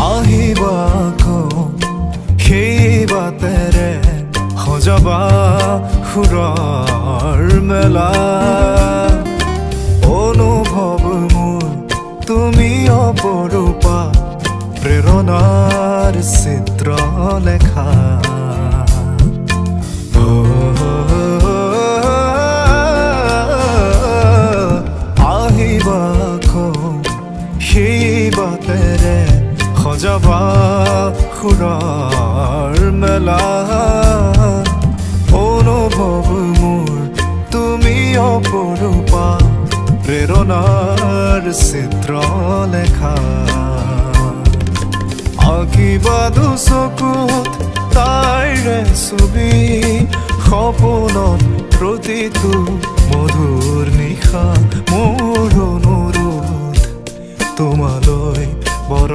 আহিবা সেই বাটেৰে সজাবা সুৰৰ মেলা অনুভৱ মোৰ তুমি অপৰূপা প্ৰেৰণাৰ চিত্ৰ লেখা আহিবা সেই বাটেৰে সজাবা সুৰৰ মেলা অনুভৱ মোৰ তুমি অপৰূপা প্ৰেৰণাৰ চিত্ৰ লেখা আঁকিবা দুচকুত তাইৰে ছবি সপোনত প্ৰতিটো মধুৰ নিশা মোৰ অনুৰোধ তোমালৈ বৰ